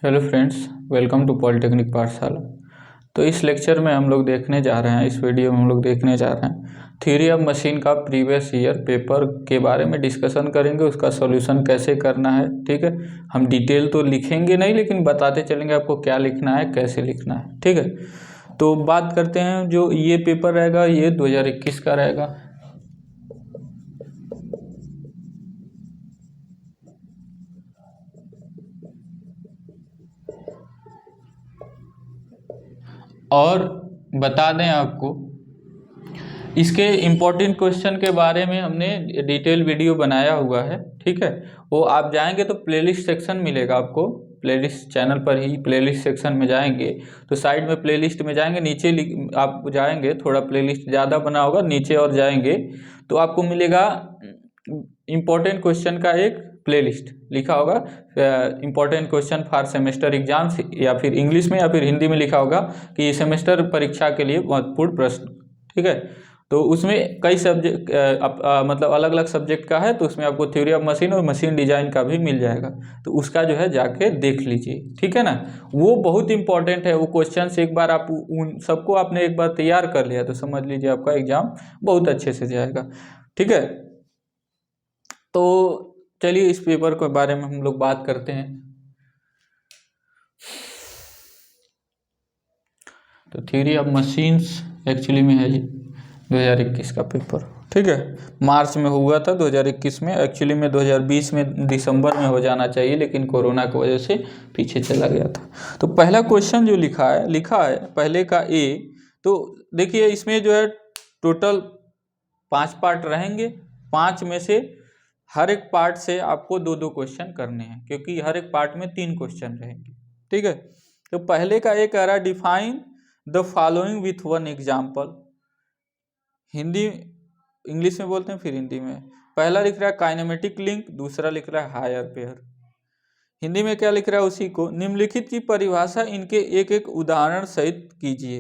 Hello friends, welcome to polytechnic Pathshala. तो इस lecture में हम लोग देखने जा रहे हैं, इस वीडियो में हम लोग देखने जा रहे हैं थ्योरी ऑफ मशीन का प्रीवियस ईयर पेपर के बारे में डिस्कशन करेंगे। उसका सॉल्यूशन कैसे करना है, ठीक है। हम डिटेल तो लिखेंगे नहीं, लेकिन बताते चलेंगे आपको क्या लिखना है, कैसे लिखना है, ठीक है। तो बात करते हैं, जो ये पेपर रहेगा ये 2021 का रहेगा। और बता दें आपको, इसके इम्पोर्टेंट क्वेश्चन के बारे में हमने डिटेल वीडियो बनाया हुआ है, ठीक है। वो आप जाएंगे तो प्लेलिस्ट सेक्शन मिलेगा आपको, प्लेलिस्ट चैनल पर ही प्लेलिस्ट सेक्शन में जाएंगे तो साइड में प्लेलिस्ट में जाएंगे, नीचे आप जाएंगे, थोड़ा प्लेलिस्ट ज़्यादा बना होगा, नीचे और जाएंगे तो आपको मिलेगा इम्पोर्टेंट क्वेश्चन का एक प्लेलिस्ट लिखा होगा, important question for semester exams, या फिर इंग्लिश में या फिर हिंदी में लिखा होगा कि सेमेस्टर परीक्षा के लिए महत्वपूर्ण प्रश्न, ठीक है। तो उसमें कई सब्जेक्ट मतलब अलग अलग सब्जेक्ट का है, तो उसमें आपको थ्योरी ऑफ मशीन और मशीन डिजाइन का भी मिल जाएगा। तो उसका जो है जाके देख लीजिए, ठीक है ना। वो बहुत इंपॉर्टेंट है, वो क्वेश्चन एक बार आप उन सबको आपने एक बार तैयार कर लिया तो समझ लीजिए आपका एग्जाम बहुत अच्छे से जाएगा, ठीक है। तो चलिए इस पेपर के बारे में हम लोग बात करते हैं। तो थ्योरी ऑफ मशीन्स एक्चुअली में है ये 2021 का पेपर, ठीक है। मार्च में हुआ था 2021 में, एक्चुअली में 2020 में दिसंबर में हो जाना चाहिए, लेकिन कोरोना की वजह से पीछे चला गया था। तो पहला क्वेश्चन जो लिखा है पहले का ए। तो देखिए इसमें जो है टोटल 5 पार्ट रहेंगे, 5 में से हर एक पार्ट से आपको 2-2 क्वेश्चन करने हैं, क्योंकि हर एक पार्ट में 3 क्वेश्चन रहेंगे, ठीक है। तो पहले का एक कह रहा है define the following with one example. Hindi English में बोलते हैं फिर हिंदी में। पहला लिख रहा है काइनेमेटिक लिंक, दूसरा लिख रहा है हायर पेयर। हिंदी में क्या लिख रहा है उसी को, निम्नलिखित की परिभाषा इनके एक एक उदाहरण सहित कीजिए।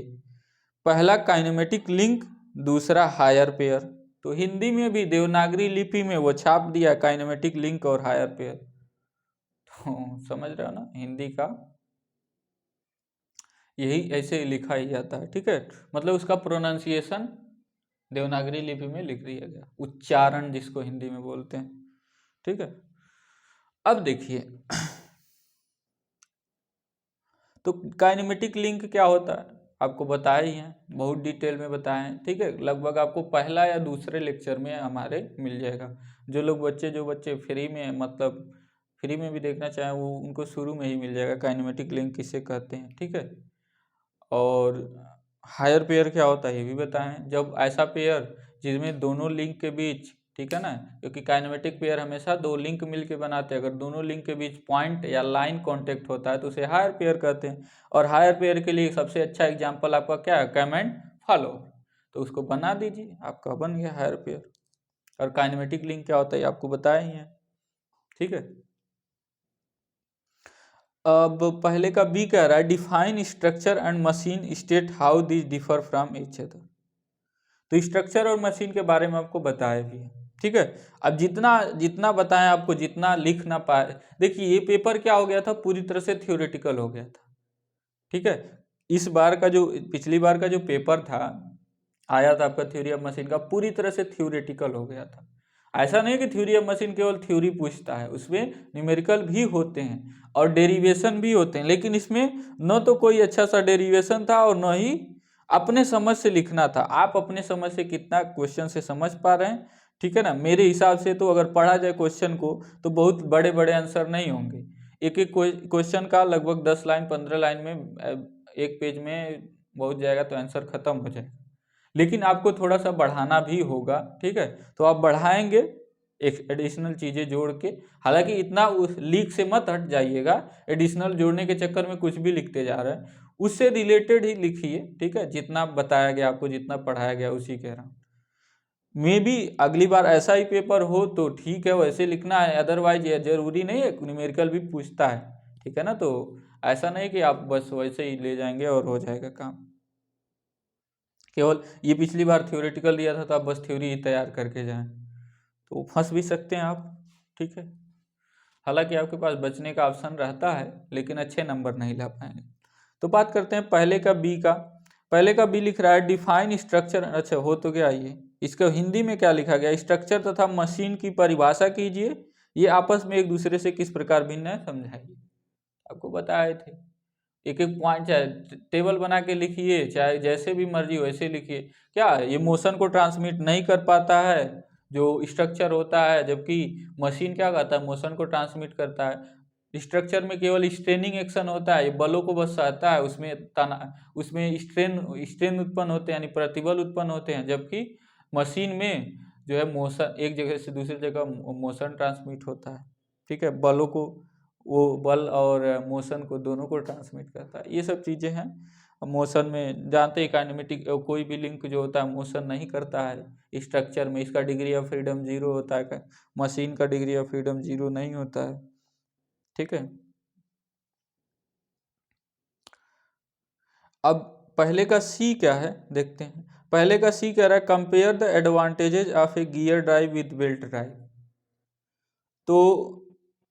पहला काइनेमेटिक लिंक, दूसरा हायर पेयर। तो हिंदी में भी देवनागरी लिपि में वो छाप दिया काइनेमेटिक लिंक और हायर पेयर। तो समझ रहे हो ना, हिंदी का यही ऐसे लिखा ही जाता है, ठीक है। मतलब उसका प्रोनाउंसिएशन देवनागरी लिपि में लिख दिया गया, उच्चारण जिसको हिंदी में बोलते हैं, ठीक है। अब देखिए तो काइनेमेटिक लिंक क्या होता है आपको बताया ही है, बहुत डिटेल में बताए हैं, ठीक है। लगभग आपको पहला या दूसरे लेक्चर में हमारे मिल जाएगा। जो बच्चे फ्री में, मतलब फ्री में भी देखना चाहें वो उनको शुरू में ही मिल जाएगा काइनेमेटिक लिंक किसे कहते हैं, ठीक है। और हायर पेयर क्या होता है ये भी बताएं, जब ऐसा पेयर जिसमें दोनों लिंक के बीच, ठीक है ना, क्योंकि काइनेमेटिक पेयर हमेशा 2 लिंक मिलके बनाते हैं, अगर दोनों लिंक के बीच पॉइंट या लाइन कांटेक्ट होता है तो उसे हायर पेयर कहते हैं। और हायर पेयर के लिए सबसे अच्छा एग्जांपल आपका क्या है, कम एंड फॉलो। तो उसको बना दीजिए, आपका बन गया हायर पेयर। और काइनेमेटिक लिंक क्या होता है आपको बताया ही है, ठीक है। अब पहले का बी कह रहा है define structure and machine state how this differ from each other. तो स्ट्रक्चर और मशीन के बारे में आपको बताया भी है, ठीक है। अब जितना जितना बताएं आपको, जितना लिख ना पाए, देखिए ये पेपर क्या हो गया था, पूरी तरह से थ्योरेटिकल हो गया था, ठीक है। इस बार का जो पिछली बार का जो पेपर था आया था आपका थ्योरी ऑफ मशीन का, पूरी तरह से थ्योरेटिकल हो गया था। ऐसा नहीं कि थ्योरी ऑफ मशीन केवल थ्योरी पूछता है, उसमें न्यूमेरिकल भी होते हैं और डेरिवेशन भी होते हैं, लेकिन इसमें न तो कोई अच्छा सा डेरिवेशन था और न ही अपने समझ से लिखना था। आप अपने समझ से कितना क्वेश्चन से समझ पा रहे हैं, ठीक है ना। मेरे हिसाब से तो अगर पढ़ा जाए क्वेश्चन को तो बहुत बड़े बड़े आंसर नहीं होंगे, एक एक क्वेश्चन का लगभग 10 लाइन 15 लाइन में, एक पेज में बहुत जाएगा तो आंसर खत्म हो जाएगा। लेकिन आपको थोड़ा सा बढ़ाना भी होगा, ठीक है। तो आप बढ़ाएंगे एक एडिशनल चीज़ें जोड़ के, हालांकि इतना उस लीक से मत हट जाइएगा, एडिशनल जोड़ने के चक्कर में कुछ भी लिखते जा रहे हैं, उससे रिलेटेड ही लिखिए, ठीक है। जितना बताया गया आपको, जितना पढ़ाया गया उसी कह रहा हूँ। मे भी अगली बार ऐसा ही पेपर हो तो ठीक है, वैसे लिखना है, अदरवाइज ये जरूरी नहीं है, न्यूमेरिकल भी पूछता है, ठीक है ना। तो ऐसा नहीं कि आप बस वैसे ही ले जाएंगे और हो जाएगा काम। केवल ये पिछली बार थ्योरेटिकल दिया था तो आप बस थ्योरी ही तैयार करके जाएं तो फंस भी सकते हैं आप, ठीक है। हालांकि आपके पास बचने का ऑप्शन रहता है, लेकिन अच्छे नंबर नहीं ला पाएंगे। तो बात करते हैं पहले का बी का। पहले का बी लिख रहा है डिफाइन स्ट्रक्चर, अच्छा हो तो गया ये, इसका हिंदी में क्या लिखा गया, स्ट्रक्चर तथा मशीन की परिभाषा कीजिए, ये आपस में एक दूसरे से किस प्रकार भिन्न है समझाइए। आपको बताए थे, एक एक पॉइंट चाहे टेबल बना के लिखिए, चाहे जैसे भी मर्जी वैसे लिखिए। क्या ये मोशन को ट्रांसमिट नहीं कर पाता है जो स्ट्रक्चर होता है, जबकि मशीन क्या करता है, मोशन को ट्रांसमिट करता है। स्ट्रक्चर में केवल स्ट्रेनिंग एक्शन होता है, ये बलों को बस सहता है, उसमें स्ट्रेन उत्पन्न होते हैं, यानी प्रतिबल उत्पन्न होते हैं, जबकि मशीन में जो है मोशन, एक जगह से दूसरी जगह मोशन ट्रांसमिट होता है। ठीक है, बलों को, वो बल और मोशन को दोनों को ट्रांसमिट करता है। ये सब चीज़ें हैं। मोशन में जानते हैं काइनेमेटिक, कोई भी लिंक जो होता है मोशन नहीं करता है स्ट्रक्चर में, इसका डिग्री ऑफ फ्रीडम 0 होता है, मशीन का डिग्री ऑफ फ्रीडम 0 नहीं होता है। ठीक है, अब पहले का सी क्या है देखते हैं। पहले का सी कह रहा है compare the advantages of A gear drive with belt drive. तो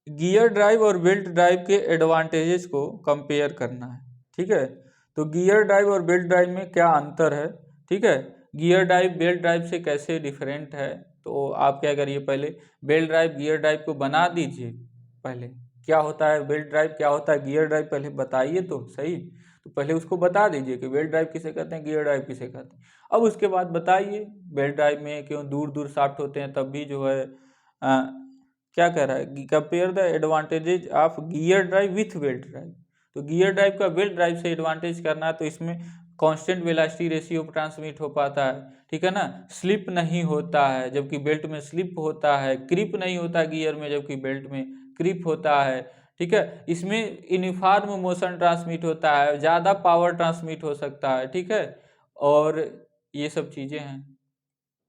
गियर ड्राइव और बेल्ट ड्राइव के एडवांटेजेस को कंपेयर करना है। ठीक है, तो गियर ड्राइव और बेल्ट ड्राइव में क्या अंतर है। ठीक है, गियर ड्राइव बेल्ट ड्राइव से कैसे डिफरेंट है, तो आप क्या करिए, पहले बेल्ट ड्राइव गियर ड्राइव को बना दीजिए। पहले क्या होता है बेल्ट ड्राइव, क्या होता है गियर ड्राइव, पहले बताइए तो सही। तो पहले उसको बता दीजिए कि बेल्ट ड्राइव किसे कहते हैं, गियर ड्राइव किसे कहते हैं। अब उसके बाद बताइए बेल्ट ड्राइव में क्यों दूर दूर शाफ्ट होते हैं, तब भी जो है क्या कह रहा है, compare the advantages of gear drive with belt drive. तो गियर ड्राइव का बेल्ट ड्राइव से एडवांटेज करना है, तो इसमें कांस्टेंट वेलोसिटी रेशियो ट्रांसमिट हो पाता है। ठीक है ना, स्लिप नहीं होता है जबकि बेल्ट में स्लिप होता है, क्रिप नहीं होता गियर में जबकि बेल्ट में क्रिप होता है। ठीक है, इसमें यूनिफॉर्म मोशन ट्रांसमिट होता है, ज़्यादा पावर ट्रांसमिट हो सकता है। ठीक है, और ये सब चीज़ें हैं,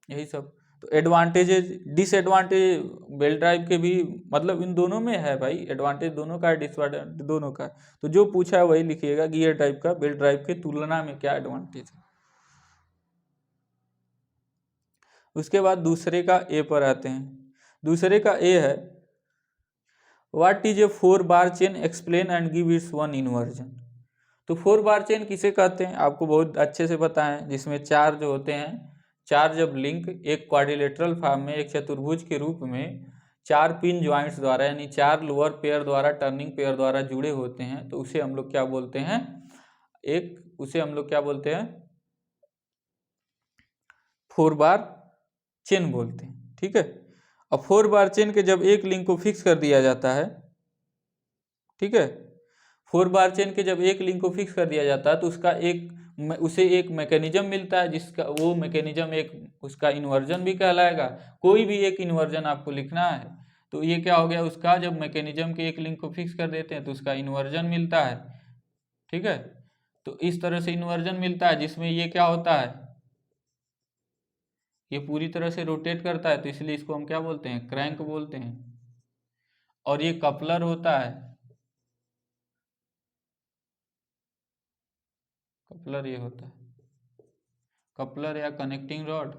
यही सब। तो एडवांटेजेस डिसएडवांटेज बेल्ट ड्राइव के भी, मतलब इन दोनों में है भाई, एडवांटेज दोनों का है, डिसएडवांटेज दोनों का है। तो जो पूछा है वही लिखिएगा, गियर ड्राइव का बेल्ट ड्राइव के तुलना में क्या एडवांटेज है। उसके बाद दूसरे का ए पर आते हैं। दूसरे का ए है what is a 4 bar chain, explain and give its one inversion. तो 4 बार चेन किसे कहते हैं, आपको बहुत अच्छे से पता है, जिसमें 4 जो होते हैं, 4 जब लिंक एक क्वाड्रिलेटरल फॉर्म में, एक चतुर्भुज के रूप में 4 पिन ज्वाइंट्स द्वारा, यानी 4 लोअर पेयर द्वारा, टर्निंग पेयर द्वारा जुड़े होते हैं, तो उसे हम लोग क्या बोलते हैं, उसे हम लोग क्या बोलते हैं, 4 बार चेन बोलते हैं। ठीक है, अब 4 बार चेन के जब एक लिंक को फिक्स कर दिया जाता है, ठीक है, 4 बार चेन के जब एक लिंक को फिक्स कर दिया जाता है, तो उसे एक मैकेनिज्म मिलता है, जिसका वो मैकेनिज्म एक उसका इन्वर्जन भी कहलाएगा। कोई भी एक इन्वर्जन आपको लिखना है, तो ये क्या हो गया, उसका जब मैकेनिज्म के एक लिंक को फिक्स कर देते हैं तो उसका इन्वर्जन मिलता है। ठीक है, तो इस तरह से इन्वर्जन मिलता है, जिसमें ये क्या होता है, ये पूरी तरह से रोटेट करता है, तो इसलिए इसको हम क्या बोलते हैं, क्रैंक बोलते हैं। और ये कपलर होता है, कपलर ये होता है, कपलर या कनेक्टिंग रॉड,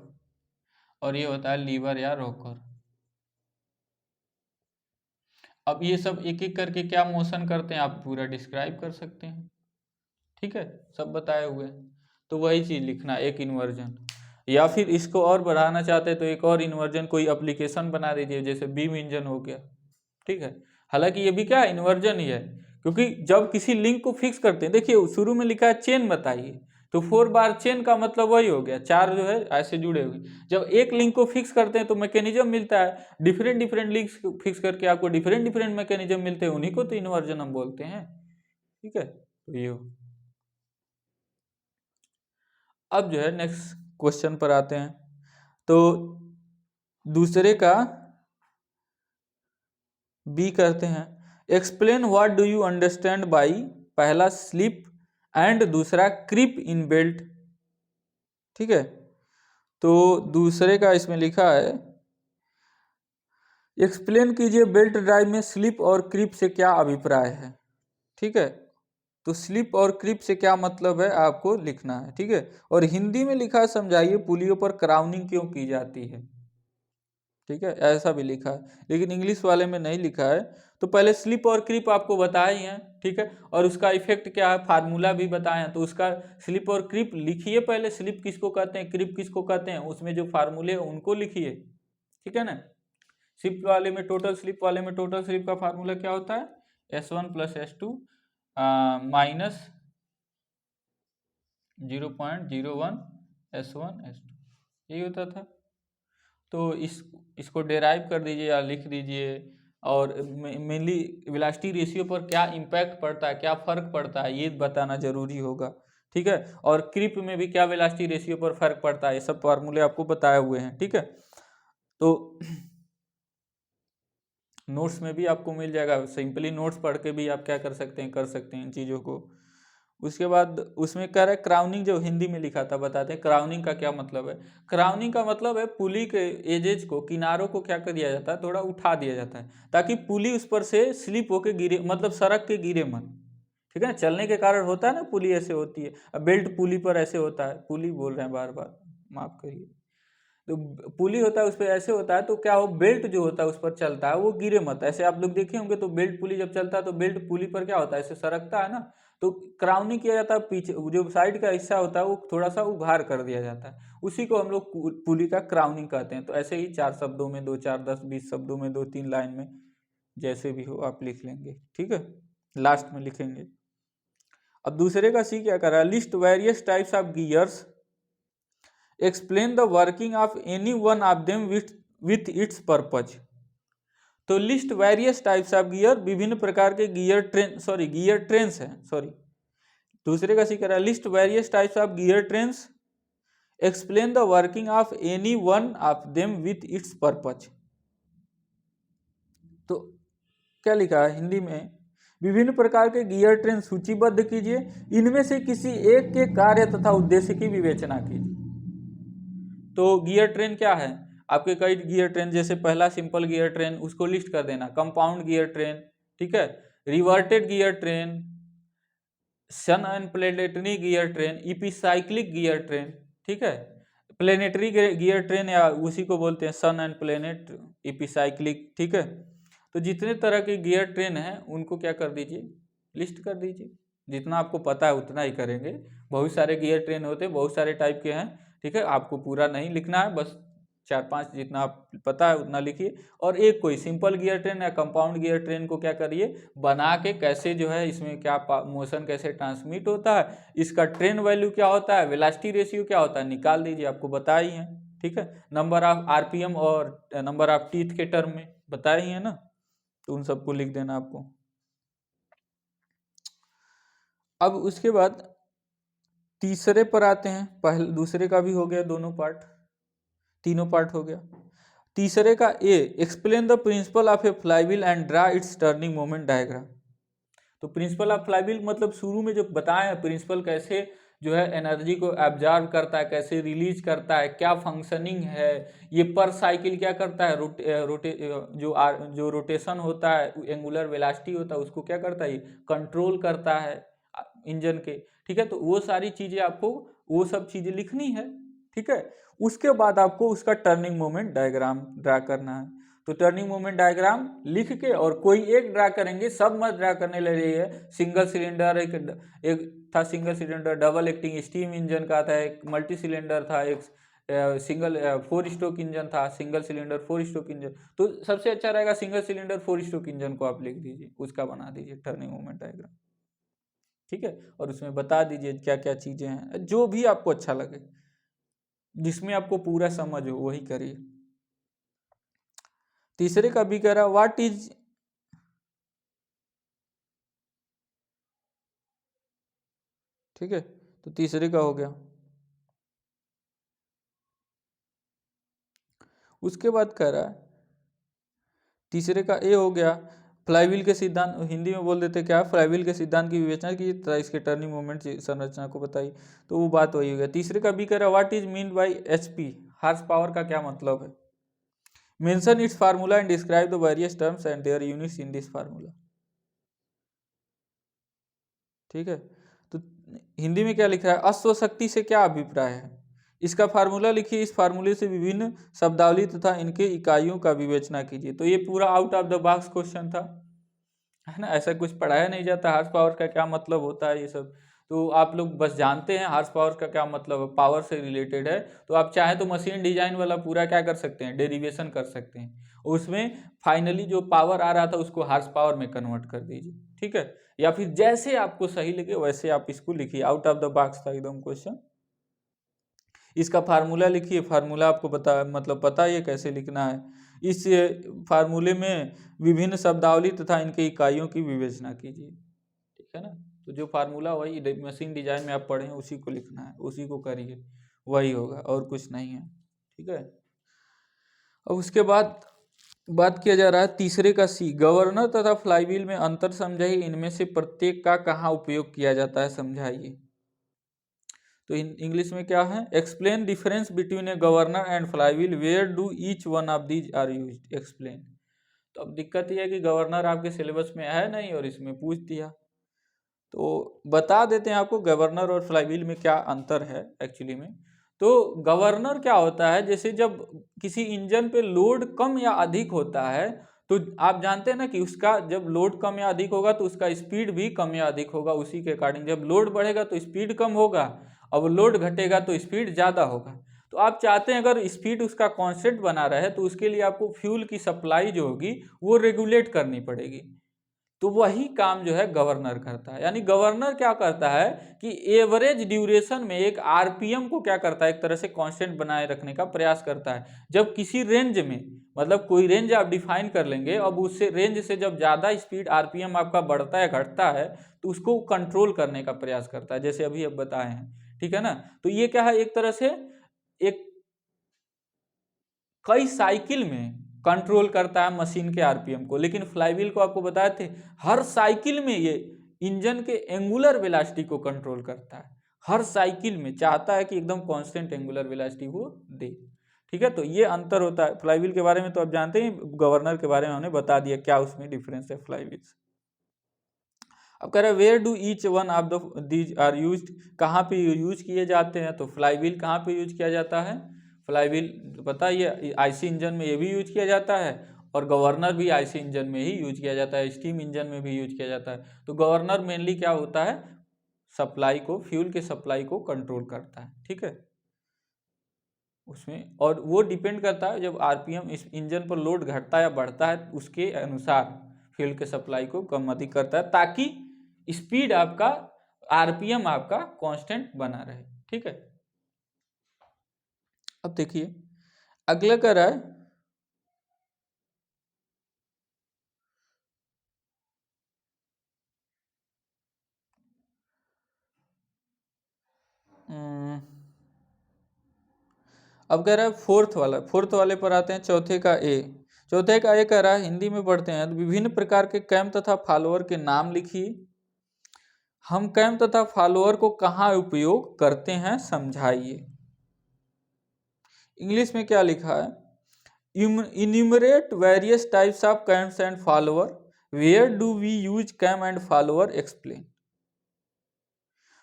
और ये होता है लीवर या रोकर। अब ये सब एक एक करके क्या मोशन करते हैं आप पूरा डिस्क्राइब कर सकते हैं। ठीक है, सब बताए हुए, तो वही चीज़ लिखना, एक इन्वर्जन, या फिर इसको और बढ़ाना चाहते हैं तो एक और इन्वर्जन, कोई एप्लीकेशन बना दीजिए, जैसे बीम इंजन हो गया। ठीक है, हालांकि ये भी क्या है, इन्वर्जन ही है, क्योंकि जब किसी लिंक को फिक्स करते हैं, देखिए शुरू में लिखा है चेन बताइए, तो 4 बार चेन का मतलब वही हो गया, 4 जो है ऐसे जुड़े हुए। जब एक लिंक को फिक्स करते हैं तो मैकेनिज्म मिलता है, डिफरेंट डिफरेंट लिंक्स फिक्स करके आपको डिफरेंट डिफरेंट मैकेनिज्म मिलते हैं, उन्हीं को तो इन्वर्जन हम बोलते हैं। ठीक है, तो ये हो। अब जो है नेक्स्ट क्वेश्चन पर आते हैं। तो दूसरे का बी करते हैं, explain what do you understand by, पहला स्लिप एंड दूसरा क्रिप इन बेल्ट। ठीक है, तो दूसरे का इसमें लिखा है एक्सप्लेन कीजिए बेल्ट ड्राइव में स्लिप और क्रिप से क्या अभिप्राय है। ठीक है, तो स्लिप और क्रिप से क्या मतलब है आपको लिखना है। ठीक है, और हिंदी में लिखा है समझाइए पुलियों पर क्राउनिंग क्यों की जाती है। ठीक है, ऐसा भी लिखा है, लेकिन इंग्लिश वाले में नहीं लिखा है, तो पहले स्लिप और क्रीप आपको बताए ही हैं, ठीक है, और उसका इफेक्ट क्या है फार्मूला भी बताए हैं। तो उसका स्लिप और क्रीप लिखिए पहले, स्लिप किसको कहते हैं, क्रीप किसको कहते हैं, उसमें जो फार्मूले हैं उनको लिखिए, ठीक है ना। स्लिप वाले में टोटल स्लिप वाले में टोटल स्लिप का फार्मूला क्या होता है, S1 + S2 minus 0.01 S1 S2, यही होता था। तो इसको डेराइव कर दीजिए या लिख दीजिए। और मेनली वेलोसिटी रेशियो पर क्या इम्पैक्ट पड़ता है, क्या फर्क पड़ता है, ये बताना जरूरी होगा, ठीक है। और क्रीप में भी क्या वेलोसिटी रेशियो पर फर्क पड़ता है, ये सब फार्मूले आपको बताए हुए हैं, ठीक है। तो नोट्स में भी आपको मिल जाएगा, सिंपली नोट्स पढ़ के भी आप क्या कर सकते हैं इन चीज़ों को। उसके बाद उसमें कह रहा है क्राउनिंग, जो हिंदी में लिखा था बताते हैं क्राउनिंग का क्या मतलब है। क्राउनिंग का मतलब है पुली के एजेज को, किनारों को क्या कर दिया जाता है, थोड़ा उठा दिया जाता है ताकि पुली उस पर से स्लिप होके गिरे, मतलब सड़क के गिरे मत, ठीक है ना। चलने के कारण होता है ना, पुली ऐसे होती है, अब बेल्ट पुली पर ऐसे होता है, पुली बोल रहे हैं बार बार, माफ करिए। तो पुली होता है उस पर ऐसे होता है, तो क्या हो, बेल्ट जो होता है उस पर चलता है वो गिरे मत। ऐसे आप लोग देखे होंगे, तो बेल्ट पुली जब चलता है तो बेल्ट पुली पर क्या होता है, ऐसे सरकता है ना। तो क्राउनिंग किया जाता है, पीछे जो साइड का हिस्सा होता है वो थोड़ा सा उभार कर दिया जाता है, उसी को हम लोग पुली का क्राउनिंग कहते हैं। तो ऐसे ही 4 शब्दों में 2 4 10 20 शब्दों में 2 3 लाइन में जैसे भी हो आप लिख लेंगे, ठीक है, लास्ट में लिखेंगे। अब दूसरे का सी क्या कर रहा है, list various types of gears, explain the working of any one of them with its purpose. तो list various types of gear, विभिन्न प्रकार के गियर ट्रेन्स हैं, दूसरे का सी कर रहा है, list various types of gear trains, explain the working of any one of them with its purpose. तो क्या लिखा है हिंदी में, विभिन्न प्रकार के गियर ट्रेन सूचीबद्ध कीजिए, इनमें से किसी एक के कार्य तथा उद्देश्य की विवेचना कीजिए। तो गियर ट्रेन क्या है, आपके कई गियर ट्रेन, जैसे पहला सिंपल गियर ट्रेन उसको लिस्ट कर देना, कंपाउंड गियर ट्रेन, ठीक है, reverted gear train, sun and planetary gear train, epicyclic gear train, ठीक है, प्लेनेटरी गियर ट्रेन या उसी को बोलते हैं सन एंड प्लेनेट इपीसाइक्लिक, ठीक है। तो जितने तरह के गियर ट्रेन हैं उनको क्या कर दीजिए, लिस्ट कर दीजिए, जितना आपको पता है उतना ही करेंगे। बहुत सारे गियर ट्रेन होते हैं, बहुत सारे टाइप के हैं, ठीक है, आपको पूरा नहीं लिखना है, बस 4 5 जितना आप पता है उतना लिखिए। और एक कोई सिंपल गियर ट्रेन या कंपाउंड गियर ट्रेन को क्या करिए, बना के कैसे जो है इसमें क्या मोशन कैसे ट्रांसमिट होता है, इसका ट्रेन वैल्यू क्या होता है, वेलोसिटी रेशियो क्या होता है, निकाल दीजिए, आपको बताया ही है, ठीक है। नंबर ऑफ आरपीएम और नंबर ऑफ टीथ के टर्म में बताया ही है ना, तो उन सबको लिख देना आपको। अब उसके बाद तीसरे पर आते हैं, पहले दूसरे का भी हो गया, दोनों पार्ट, तीनों पार्ट हो गया। तीसरे का A, explain the principle of a flywheel and draw its turning moment diagram. तो प्रिंसिपल ऑफ फ्लाईव्हील मतलब शुरू में जो बताया है, प्रिंसिपल कैसे जो है एनर्जी को एब्जॉर्ब करता है, कैसे रिलीज करता है, क्या फंक्शनिंग है, ये पर साइकिल क्या करता है, जो रोटेशन होता है, एंगुलर वेलोसिटी होता है, उसको क्या करता है, कंट्रोल करता है इंजन के, ठीक है। तो वो सारी चीजें आपको, वो सब चीजें लिखनी है, ठीक है। उसके बाद आपको उसका टर्निंग मोमेंट डायग्राम ड्रा करना है। तो टर्निंग मोमेंट डायग्राम लिख के, और कोई एक ड्रा करेंगे, सब मत ड्रा करने लगे। सिंगल सिलेंडर, एक था single cylinder, double acting steam engine का था, एक मल्टी सिलेंडर था, एक सिंगल 4 स्ट्रोक इंजन था, सिंगल सिलेंडर 4 स्ट्रोक इंजन। तो सबसे अच्छा रहेगा सिंगल सिलेंडर 4 स्ट्रोक इंजन को आप लिख दीजिए, उसका बना दीजिए टर्निंग मोमेंट डायग्राम, ठीक है। और उसमें बता दीजिए क्या क्या चीजें हैं, जो भी आपको अच्छा लगे, जिसमें आपको पूरा समझ हो वही करिए। तीसरे का भी कह रहा व्हाट इज, ठीक है, तो तीसरे का हो गया। उसके बाद कह रहा है, तीसरे का ए हो गया, फ्लाईव्हील के सिद्धांत, हिंदी में बोल देते क्या, फ्लाईव्हील के सिद्धांत की विवेचना की तथा इसके टर्निंग मोमेंट संरचना को बताई। तो वो बात वही हो गया। तीसरे का भी कह रहा what is mean by HP, horse power का क्या मतलब है, mention its formula and describe the various terms and their units in this formula, ठीक है। तो हिंदी में क्या लिखा है, अश्वशक्ति से क्या अभिप्राय है, इसका फार्मूला लिखिए, इस फार्मूले से विभिन्न शब्दावली तथा इनके इकाइयों का विवेचना कीजिए। तो ये पूरा out of the box question था, है ना, ऐसा कुछ पढ़ाया नहीं जाता हार्स पावर का क्या मतलब होता है ये सब। तो आप लोग बस जानते हैं हार्स पावर का क्या मतलब है, पावर से रिलेटेड है। तो आप चाहें तो मशीन डिजाइन वाला पूरा क्या कर सकते हैं, डेरिवेशन कर सकते हैं, उसमें फाइनली जो पावर आ रहा था उसको हार्स पावर में कन्वर्ट कर दीजिए, ठीक है। या फिर जैसे आपको सही लगे वैसे आप इसको लिखिए, आउट ऑफ द बॉक्स था एकदम क्वेश्चन। इसका फार्मूला लिखिए, फार्मूला आपको बता मतलब पता है कैसे लिखना है। इस फार्मूले में विभिन्न शब्दावली तथा इनके इकाइयों की विवेचना कीजिए, ठीक है ना। तो जो फार्मूला वही मशीन डिजाइन में आप पढ़े हैं उसी को लिखना है, उसी को करिए, वही होगा और कुछ नहीं है, ठीक है। अब उसके बाद बात किया जा रहा है तीसरे का सी, गवर्नर तथा फ्लाईव्हील में अंतर समझाइए, इनमें से प्रत्येक का कहाँ उपयोग किया जाता है समझाइए। तो इंग्लिश में क्या है, explain difference between a governor and flywheel, where do each one of these are used, explain. तो अब दिक्कत यह है कि गवर्नर आपके सिलेबस में है नहीं और इसमें पूछ दिया, तो बता देते हैं आपको गवर्नर और फ्लाईव्हील में क्या अंतर है एक्चुअली में। तो गवर्नर क्या होता है, जैसे जब किसी इंजन पे लोड कम या अधिक होता है, तो आप जानते हैं ना कि उसका जब लोड कम या अधिक होगा तो उसका स्पीड भी कम या अधिक होगा, उसी के अकॉर्डिंग जब लोड बढ़ेगा तो स्पीड कम होगा, अब लोड घटेगा तो स्पीड ज़्यादा होगा। तो आप चाहते हैं अगर स्पीड उसका कांस्टेंट बना रहे तो उसके लिए आपको फ्यूल की सप्लाई जो होगी वो रेगुलेट करनी पड़ेगी। तो वही काम जो है गवर्नर करता है, यानी गवर्नर क्या करता है कि एवरेज ड्यूरेशन में एक आरपीएम को क्या करता है, एक तरह से कांस्टेंट बनाए रखने का प्रयास करता है। जब किसी रेंज में, मतलब कोई रेंज आप डिफाइन कर लेंगे, अब उससे रेंज से जब ज़्यादा स्पीड आरपीएम आपका बढ़ता है घटता है तो उसको कंट्रोल करने का प्रयास करता है, जैसे अभी अब बताए हैं, ठीक है ना। तो ये क्या है, एक तरह से एक कई साइकिल में कंट्रोल करता है मशीन के आरपीएम को। लेकिन फ्लाईव्हील को आपको बताए थे हर साइकिल में ये इंजन के एंगुलर वेलोसिटी को कंट्रोल करता है, हर साइकिल में चाहता है कि एकदम कांस्टेंट एंगुलर वेलोसिटी वो दे, ठीक है। तो ये अंतर होता है फ्लाईव्हील के बारे में, तो आप जानते हैं, गवर्नर के बारे में हमने बता दिया क्या उसमें डिफरेंस है फ्लाईव्हील से। अब कह रहे हैं where do each one of the these are used, कहाँ पे यूज किए जाते हैं। तो फ्लाईव्हील कहाँ पे यूज किया जाता है, फ्लाईव्हील पता है ये आईसी इंजन में ये भी यूज किया जाता है, और गवर्नर भी आईसी इंजन में ही यूज किया जाता है, स्टीम इंजन में भी यूज किया जाता है। तो गवर्नर मेनली क्या होता है, सप्लाई को, फ्यूल के सप्लाई को कंट्रोल करता है, ठीक है उसमें। और वो डिपेंड करता है जब आरपीएम इस इंजन पर लोड घटता या बढ़ता है उसके अनुसार फ्यूल के सप्लाई को कम अधिक करता है, ताकि स्पीड आपका, आरपीएम आपका कांस्टेंट बना रहे, ठीक है। अब देखिए अगला कह रहा है अब कह रहा है फोर्थ वाले पर आते हैं, चौथे का ए। चौथे का ए कह रहा है, हिंदी में पढ़ते हैं, तो विभिन्न प्रकार के कैंप तथा फॉलोअर के नाम लिखिए, हम कैंप तथा फॉलोअर को कहाँ उपयोग करते हैं समझाइए। इंग्लिश में क्या लिखा है, enumerate various types of cams and follower, where do we use cam and follower, explain.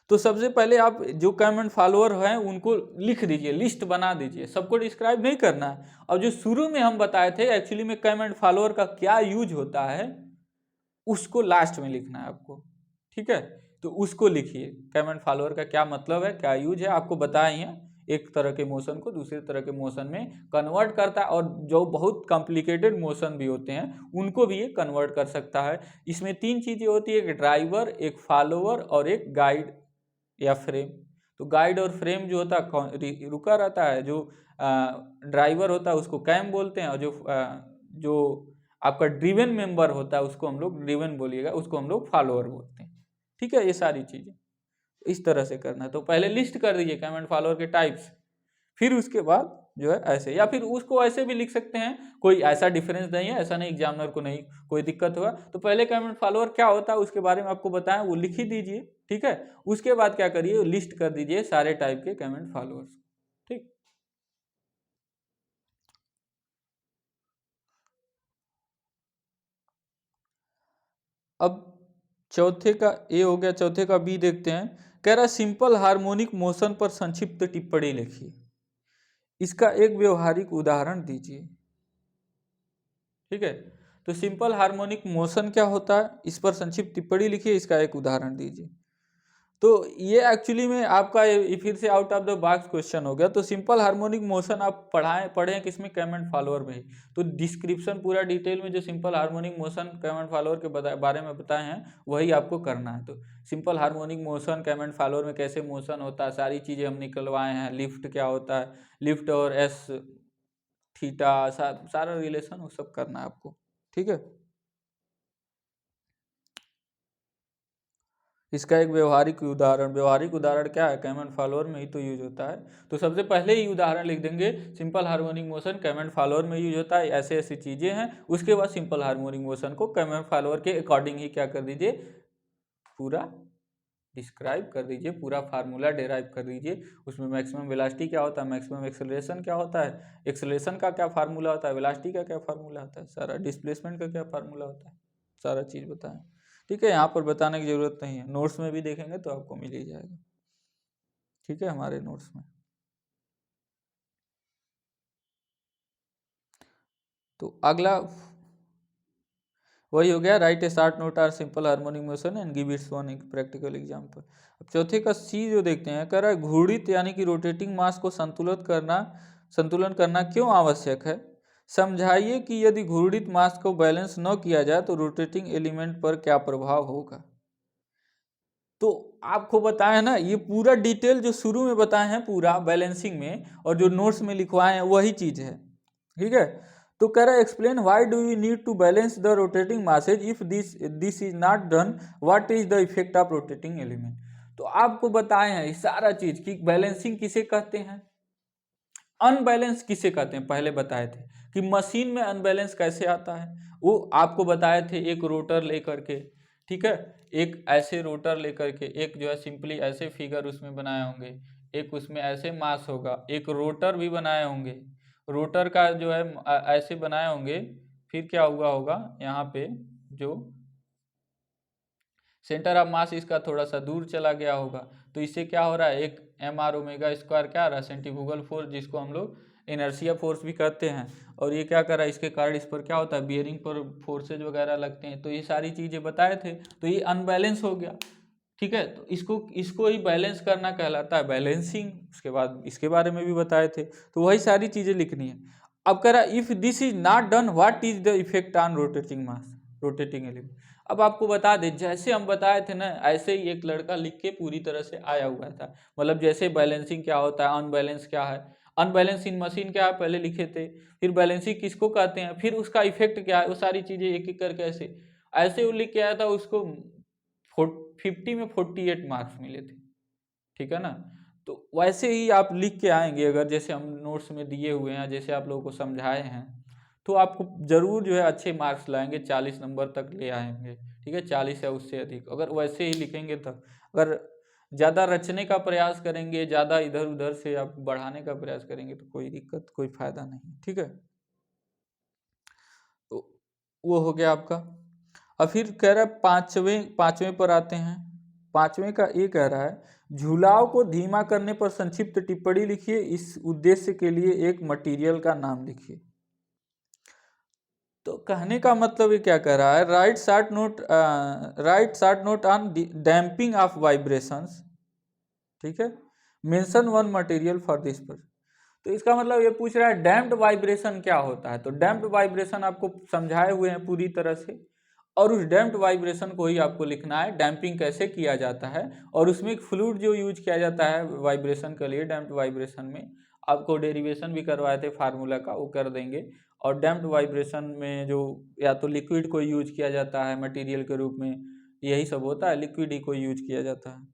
तो सबसे पहले आप जो कैंप एंड फॉलोअर हैं उनको लिख दीजिए, लिस्ट बना दीजिए, सबको डिस्क्राइब नहीं करना है। और जो शुरू में हम बताए थे एक्चुअली में कैंप एंड फॉलोअर का क्या यूज होता है उसको लास्ट में लिखना है आपको, ठीक है। तो उसको लिखिए, कैंप एंड फॉलोअर का क्या मतलब है, क्या यूज है, आपको बताए हैं, एक तरह के मोशन को दूसरे तरह के मोशन में कन्वर्ट करता है, और जो बहुत कॉम्प्लिकेटेड मोशन भी होते हैं उनको भी ये कन्वर्ट कर सकता है। इसमें तीन चीज़ें होती है, एक ड्राइवर, एक फॉलोअर और एक गाइड या फ्रेम। तो गाइड और फ्रेम जो होता है रुका रहता है, जो ड्राइवर होता है उसको कैम बोलते हैं, और जो आपका ड्रिवन मेंबर होता है उसको हम लोग ड्रिवन बोलिएगा, उसको हम लोग फॉलोअर बोलते हैं, ठीक है। ये सारी चीज़ें इस तरह से करना है। तो पहले लिस्ट कर दीजिए कैम एंड फॉलोअर के टाइप्स, फिर उसके बाद जो है ऐसे, या फिर उसको ऐसे भी लिख सकते हैं, कोई ऐसा डिफरेंस नहीं है, ऐसा नहीं एग्जामिनर को नहीं कोई दिक्कत होगा। तो पहले कैम एंड फॉलोअर क्या होता है उसके बारे में आपको बताएं, वो लिख ही दीजिए, ठीक है। उसके बाद क्या करिए, लिस्ट कर दीजिए सारे टाइप के कैम एंड फॉलोअर्स, ठीक। अब चौथे का ए हो गया, चौथे का बी देखते हैं। कह रहा सिंपल हार्मोनिक मोशन पर संक्षिप्त टिप्पणी लिखिए, इसका एक व्यवहारिक उदाहरण दीजिए, ठीक है। तो सिंपल हार्मोनिक मोशन क्या होता है, इस पर संक्षिप्त टिप्पणी लिखिए, इसका एक उदाहरण दीजिए। तो ये एक्चुअली में आपका ये फिर से out of the box question हो गया। तो सिंपल हार्मोनिक मोशन आप पढ़े हैं किसमें, कम एंड फॉलोअर में ही। तो डिस्क्रिप्शन पूरा डिटेल में जो simple harmonic motion come and follower के बारे में बताए हैं वही आपको करना है। तो simple harmonic motion come and follower में कैसे मोशन होता है, सारी चीज़ें हम निकलवाए हैं। लिफ्ट क्या होता है, लिफ्ट और एस थीटा सारा रिलेशन वो सब करना है आपको, ठीक है। इसका एक व्यवहारिक उदाहरण क्या है, कम एंड फॉलोअर में ही तो यूज होता है। तो सबसे पहले ही उदाहरण लिख देंगे, simple harmonic motion come and follower में यूज होता है, ऐसे ऐसी चीजें हैं। उसके बाद सिंपल हार्मोनिक मोशन को कम एंड फॉलोअर के अकॉर्डिंग ही क्या कर दीजिए, पूरा डिस्क्राइब कर दीजिए, पूरा फार्मूला डेराइव कर दीजिए। उसमें मैक्सिमम वेलोसिटी क्या होता है, मैक्सिमम एक्सेलरेशन क्या होता है, एक्सेलरेशन का क्या फार्मूला होता है, वेलोसिटी का क्या फार्मूला होता है, सारा डिस्प्लेसमेंट का क्या फार्मूला होता है, सारा चीज़ बताएं। ठीक है, यहाँ पर बताने की जरूरत नहीं है, नोट्स में भी देखेंगे तो आपको मिल ही जाएगा। ठीक है, हमारे नोट्स में। तो अगला वही हो गया, write a short note on simple harmonic motion and give its one practical example. अब चौथे का सी जो देखते हैं, कह रहा है घूर्णित यानी कि रोटेटिंग मास को संतुलन करना क्यों आवश्यक है। समझाइए कि यदि घूर्णित मास को बैलेंस न किया जाए तो रोटेटिंग एलिमेंट पर क्या प्रभाव होगा। तो आपको बताया ना, ये पूरा डिटेल जो शुरू में बताए हैं पूरा बैलेंसिंग में, और जो नोट्स में लिखवाए हैं वही चीज है, ठीक है। तो कह रहा है explain why do you need to balance the rotating masses if this is not done, what is the effect of rotating element. तो आपको बताए हैं ये सारा चीज कि बैलेंसिंग किसे कहते हैं, अनबैलेंस किसे कहते हैं, पहले बताए थे कि मशीन में अनबैलेंस कैसे आता है, वो आपको बताए थे। एक रोटर लेकर के, ठीक है, एक ऐसे रोटर लेकर के, एक जो है सिंपली ऐसे फिगर उसमें बनाए होंगे, एक उसमें ऐसे मास होगा, एक रोटर भी बनाए होंगे, रोटर का जो है ऐसे बनाए होंगे। फिर क्या हुआ होगा, यहाँ पे जो सेंटर ऑफ मास इसका थोड़ा सा दूर चला गया होगा, तो इससे क्या हो रहा है, एक एम आर ओमेगा स्क्वायर क्या आ रहा है, सेंट्रीफ्यूगल फोर्स, जिसको हम लोग इनर्शिया फोर्स भी कहते हैं। और ये क्या कर रहा है, इसके कारण इस पर क्या होता है, बियरिंग पर फोर्सेज वगैरह लगते हैं। तो ये सारी चीज़ें बताए थे, तो ये अनबैलेंस हो गया, ठीक है। तो इसको ही बैलेंस करना कहलाता है बैलेंसिंग। उसके बाद इसके बारे में भी बताए थे, तो वही सारी चीज़ें लिखनी है। अब कह रहा है if this is not done what is the effect on rotating mass, rotating element. अब आपको बता दें, जैसे हम बताए थे ना, ऐसे ही एक लड़का लिख के पूरी तरह से आया हुआ था। मतलब जैसे बैलेंसिंग क्या होता है, अनबैलेंस क्या है, अनबैलेंस इन मशीन क्या है पहले लिखे थे, फिर बैलेंसिंग किसको कहते हैं, फिर उसका इफेक्ट क्या है, वो सारी चीज़ें एक एक करके ऐसे ऐसे वो लिख के आया था। उसको 50 में 48 मार्क्स मिले थे, ठीक है ना। तो वैसे ही आप लिख के आएंगे, अगर जैसे हम नोट्स में दिए हुए हैं, जैसे आप लोगों को समझाए हैं, तो आपको जरूर जो है अच्छे मार्क्स लाएंगे, 40 नंबर तक ले आएंगे, ठीक है, 40 या उससे अधिक, अगर वैसे ही लिखेंगे तब। अगर ज़्यादा रचने का प्रयास करेंगे, ज़्यादा इधर उधर से आप बढ़ाने का प्रयास करेंगे, तो कोई दिक्कत, कोई फायदा नहीं, ठीक है। तो वो हो गया आपका। अब फिर कह रहा है पांचवें पर आते हैं। पांचवें का ये कह रहा है झुलाव को धीमा करने पर संक्षिप्त टिप्पणी लिखिए, इस उद्देश्य के लिए एक मटेरियल का नाम लिखिए। तो कहने का मतलब ये क्या कह रहा है, right short note on damping off vibrations, ठीक है, mention one material for this पर। तो इसका मतलब ये पूछ रहा है डैम्प्ड वाइब्रेशन क्या होता है। तो डैम्प्ड वाइब्रेशन आपको समझाए हुए हैं पूरी तरह से, और उस डैम्प्ड वाइब्रेशन को ही आपको लिखना है, डैम्पिंग कैसे किया जाता है। और उसमें एक फ्लूइड जो यूज किया जाता है वाइब्रेशन के लिए, डैम्प्ड वाइब्रेशन में आपको डेरिवेशन भी करवाए थे फार्मूला का, वो कर देंगे। और डैम्प्ड वाइब्रेशन में जो या तो लिक्विड को यूज किया जाता है मटेरियल के रूप में, यही सब होता है, लिक्विड ही को यूज किया जाता है,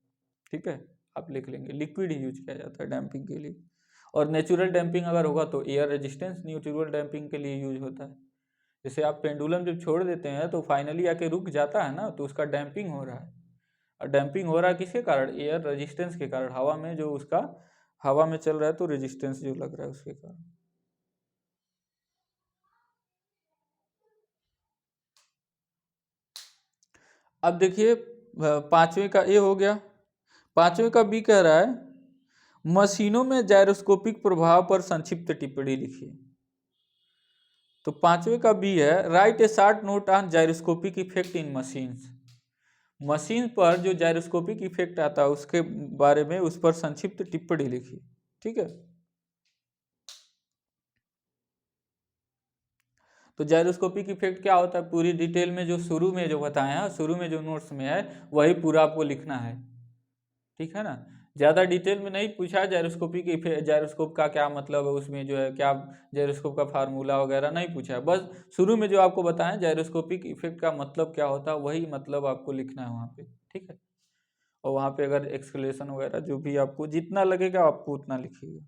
ठीक है। आप लिख लेंगे लिक्विड ही यूज किया जाता है डैम्पिंग के लिए। और नेचुरल डैम्पिंग अगर होगा तो एयर रेजिस्टेंस नेचुरल डैम्पिंग के लिए यूज होता है। जैसे आप पेंडुलम जब छोड़ देते हैं तो फाइनली आके रुक जाता है ना, तो उसका डैम्पिंग हो रहा है। और डैम्पिंग हो रहा है किसके कारण, एयर रेजिस्टेंस के कारण, हवा में जो उसका हवा में चल रहा है तो रेजिस्टेंस जो लग रहा है उसके कारण। अब देखिए पांचवें का ए हो गया। पांचवें का बी कह रहा है मशीनों में जायरोस्कोपिक प्रभाव पर संक्षिप्त टिप्पणी लिखिए। तो 5वें का बी है, right a short note on gyroscopic effect in machines. Machine पर जो जायरोस्कोपिक इफेक्ट आता है उसके बारे में उस पर संक्षिप्त टिप्पणी लिखिए। ठीक है, तो जायरोस्कोपिक इफेक्ट क्या होता है पूरी डिटेल में जो शुरू में जो बताया है, शुरू में जो नोट्स में है वही पूरा आपको लिखना है। ठीक है ना, ज़्यादा डिटेल में नहीं पूछा है जायरोस्कोपिक इफेक्ट, जायरोस्कोप का क्या मतलब है, उसमें जो है क्या जायरोस्कोप का फार्मूला वगैरह नहीं पूछा है, बस शुरू में जो आपको बताया जायरोस्कोपिक इफेक्ट का मतलब क्या होता है वही मतलब आपको लिखना है वहाँ पे। ठीक है, और वहाँ पे अगर एक्सक्लेमेशन वगैरह जो भी आपको जितना लगेगा आपको उतना लिखिएगा।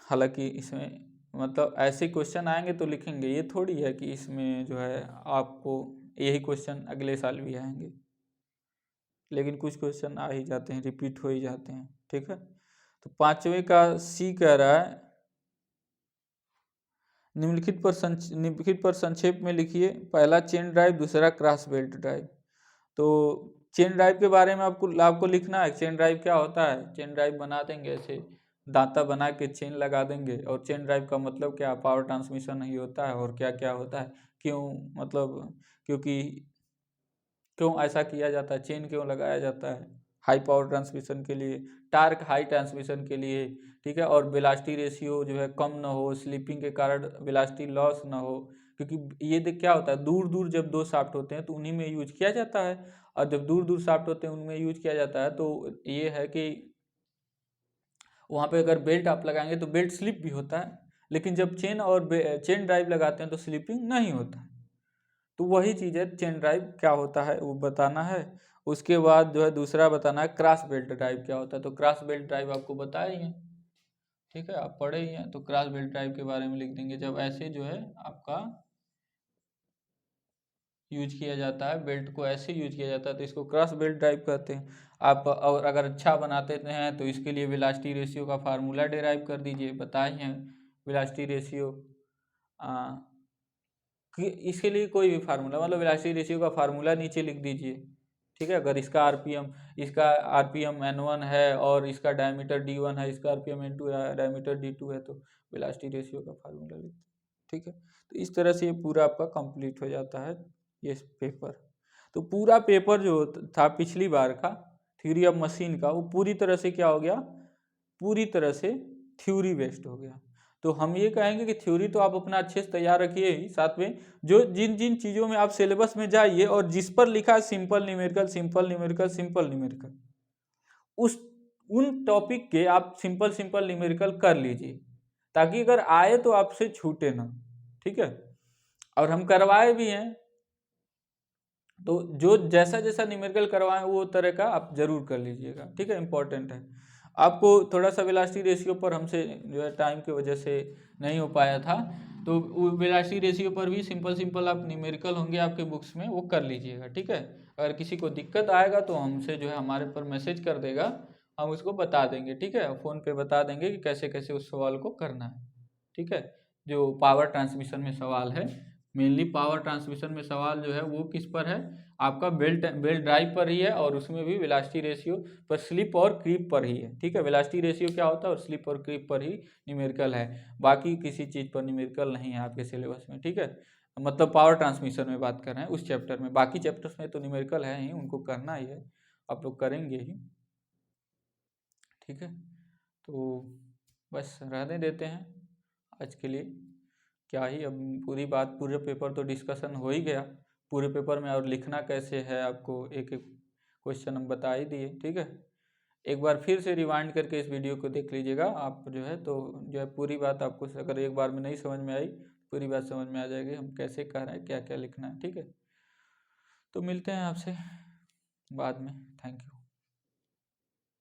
हालांकि इसमें मतलब ऐसे क्वेश्चन आएंगे तो लिखेंगे, ये थोड़ी है कि इसमें जो है आपको यही क्वेश्चन अगले साल भी आएंगे, लेकिन कुछ क्वेश्चन आ ही जाते हैं, रिपीट हो ही जाते हैं। ठीक है, तो 5वें का सी कह रहा है निम्नलिखित पर संक्षेप में लिखिए। पहला चेन ड्राइव, दूसरा क्रॉस बेल्ट ड्राइव। तो चेन ड्राइव के बारे में आपको लिखना है। चेन ड्राइव क्या होता है, चेन ड्राइव बना देंगे ऐसे दांता बना के चेन लगा देंगे, और चेन ड्राइव का मतलब क्या, पावर ट्रांसमिशन ही होता है, और क्या क्या होता है, क्यों मतलब क्योंकि क्यों ऐसा किया जाता है, चेन क्यों लगाया जाता है, हाई पावर ट्रांसमिशन के लिए, टार्क हाई ट्रांसमिशन के लिए। ठीक है, और वेलोसिटी रेशियो जो है कम ना हो, स्लिपिंग के कारण वेलोसिटी लॉस ना हो, क्योंकि ये देख क्या होता है दूर दूर जब दो शाफ्ट होते हैं तो उन्हीं में यूज किया जाता है, और जब दूर दूर शाफ्ट होते हैं उनमें यूज किया जाता है, तो ये है कि वहाँ पे अगर बेल्ट आप लगाएंगे तो बेल्ट स्लिप भी होता है, लेकिन जब चेन और चेन ड्राइव लगाते हैं तो स्लिपिंग नहीं होता है। तो वही चीज़ है, चेन ड्राइव क्या होता है वो बताना है। उसके बाद जो है दूसरा बताना है क्रॉस बेल्ट ड्राइव क्या होता है। तो क्रॉस बेल्ट ड्राइव आपको बताया ही है, ठीक है, आप पढ़े ही हैं, तो क्रॉस बेल्ट ड्राइव के बारे में लिख देंगे। जब ऐसे जो है आपका यूज किया जाता है, बेल्ट को ऐसे यूज किया जाता है तो इसको क्रॉस बेल्ट ड्राइव कहते हैं। आप और अगर अच्छा बनाते हैं तो इसके लिए वेलोसिटी रेशियो का फार्मूला डिराइव कर दीजिए, बताए हैं वेलोसिटी रेशियो। इसके लिए कोई भी फार्मूला मतलब वेलोसिटी रेशियो का फार्मूला नीचे लिख दीजिए। ठीक है, अगर इसका आरपीएम N1 है और इसका डायमीटर D1 है, इसका आरपीएम N2 है, डायमीटर D2 है, तो वेलोसिटी रेशियो का फार्मूला लिखते हैं। ठीक है, तो इस तरह से ये पूरा आपका कंप्लीट हो जाता है ये पेपर। तो पूरा पेपर जो था पिछली बार का थ्योरी ऑफ मशीन का, वो पूरी तरह से क्या हो गया, पूरी तरह से थ्योरी बेस्ड हो गया। तो हम ये कहेंगे कि थ्योरी तो आप अपना अच्छे से तैयार रखिए ही, साथ में जो जिन जिन चीज़ों में आप सिलेबस में जाइए और जिस पर लिखा है simple numerical simple numerical simple numerical, उस उन टॉपिक के आप सिंपल सिंपल न्यूमेरिकल कर लीजिए, ताकि अगर आए तो आपसे छूटे ना। ठीक है, और हम करवाए भी हैं, तो जो जैसा जैसा न्यूमेरिकल करवाएं वो तरह का आप जरूर कर लीजिएगा। ठीक है, इंपॉर्टेंट है। आपको थोड़ा सा वेलोसिटी रेशियो पर हमसे जो है टाइम की वजह से नहीं हो पाया था, तो वेलोसिटी रेशियो पर भी सिंपल सिंपल आप न्यूमेरिकल होंगे आपके बुक्स में, वो कर लीजिएगा। ठीक है, अगर किसी को दिक्कत आएगा तो हमसे जो है हमारे पर मैसेज कर देगा, हम उसको बता देंगे। ठीक है, फ़ोन पे बता देंगे कि कैसे कैसे उस सवाल को करना है। ठीक है, जो पावर ट्रांसमिशन में सवाल है, मेनली पावर ट्रांसमिशन में सवाल जो है वो किस पर है, आपका बेल्ट ड्राइव पर ही है, और उसमें भी वेलोसिटी रेशियो पर, स्लिप और क्रीप पर ही है। ठीक है, वेलोसिटी रेशियो क्या होता है और स्लिप और क्रीप पर ही न्यूमेरिकल है, बाकी किसी चीज़ पर न्यूमेरिकल नहीं है आपके सिलेबस में। ठीक है, मतलब पावर ट्रांसमिशन में बात कर रहे हैं उस चैप्टर में, बाकी चैप्टर्स में तो न्यूमेरिकल है ही, उनको करना ही है, आप लोग करेंगे ही। ठीक है, तो बस रहने देते हैं आज के लिए, क्या ही अब पूरी बात, पूरे पेपर तो डिस्कशन हो ही गया पूरे पेपर में, और लिखना कैसे है आपको एक एक क्वेश्चन हम बता ही दिए। ठीक है, एक बार फिर से रिवाइंड करके इस वीडियो को देख लीजिएगा आप जो है, तो जो है पूरी बात आपको अगर एक बार में नहीं समझ में आई, पूरी बात समझ में आ जाएगी हम कैसे कह रहे हैं, क्या क्या लिखना है। ठीक है, तो मिलते हैं आपसे बाद में, थैंक यू।